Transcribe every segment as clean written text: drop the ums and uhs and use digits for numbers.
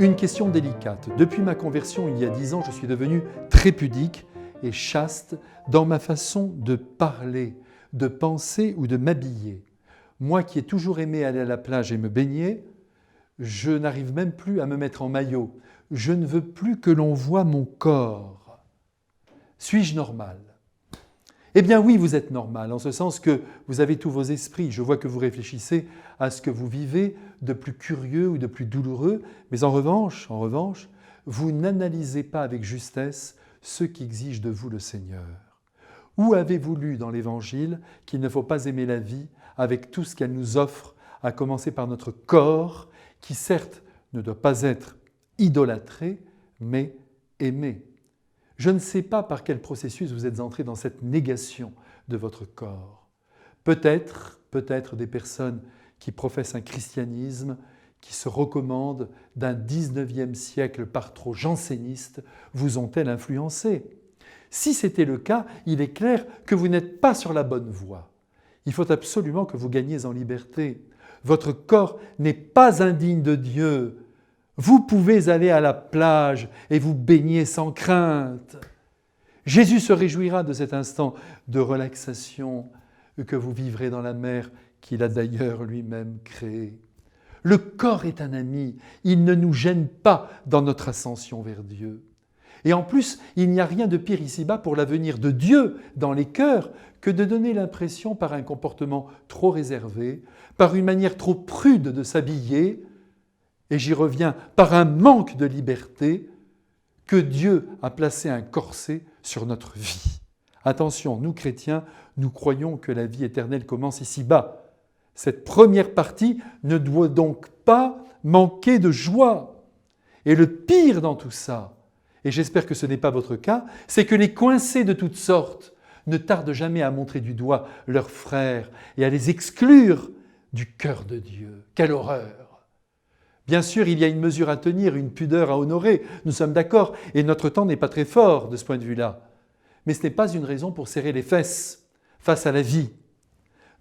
Une question délicate. Depuis ma conversion il y a 10 ans, je suis devenu très pudique et chaste dans ma façon de parler, de penser ou de m'habiller. Moi qui ai toujours aimé aller à la plage et me baigner, je n'arrive même plus à me mettre en maillot. Je ne veux plus que l'on voie mon corps. Suis-je normal ? Eh bien oui, vous êtes normal, en ce sens que vous avez tous vos esprits. Je vois que vous réfléchissez à ce que vous vivez de plus curieux ou de plus douloureux, mais en revanche, vous n'analysez pas avec justesse ce qu'exige de vous le Seigneur. Où avez-vous lu dans l'Évangile qu'il ne faut pas aimer la vie avec tout ce qu'elle nous offre, à commencer par notre corps, qui certes ne doit pas être idolâtré, mais aimé ? Je ne sais pas par quel processus vous êtes entré dans cette négation de votre corps. Peut-être des personnes qui professent un christianisme qui se recommandent d'un 19e siècle par trop janséniste vous ont-elles influencé ? Si c'était le cas, il est clair que vous n'êtes pas sur la bonne voie. Il faut absolument que vous gagniez en liberté. Votre corps n'est pas indigne de Dieu. Vous pouvez aller à la plage et vous baigner sans crainte. Jésus se réjouira de cet instant de relaxation que vous vivrez dans la mer qu'il a d'ailleurs lui-même créée. Le corps est un ami, il ne nous gêne pas dans notre ascension vers Dieu. Et en plus, il n'y a rien de pire ici-bas pour l'avenir de Dieu dans les cœurs que de donner l'impression par un comportement trop réservé, par une manière trop prude de s'habiller, et j'y reviens, par un manque de liberté, que Dieu a placé un corset sur notre vie. Attention, nous chrétiens, nous croyons que la vie éternelle commence ici-bas. Cette première partie ne doit donc pas manquer de joie. Et le pire dans tout ça, et j'espère que ce n'est pas votre cas, c'est que les coincés de toutes sortes ne tardent jamais à montrer du doigt leurs frères et à les exclure du cœur de Dieu. Quelle horreur! Bien sûr, il y a une mesure à tenir, une pudeur à honorer, nous sommes d'accord, et notre temps n'est pas très fort de ce point de vue-là. Mais ce n'est pas une raison pour serrer les fesses face à la vie.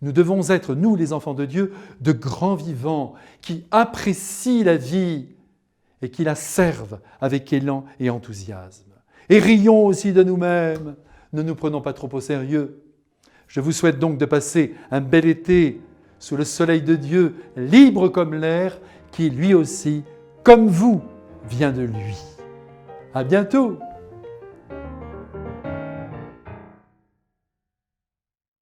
Nous devons être, nous les enfants de Dieu, de grands vivants qui apprécient la vie et qui la servent avec élan et enthousiasme. Et rions aussi de nous-mêmes, ne nous prenons pas trop au sérieux. Je vous souhaite donc de passer un bel été sous le soleil de Dieu, libre comme l'air, qui lui aussi, comme vous, vient de lui. À bientôt!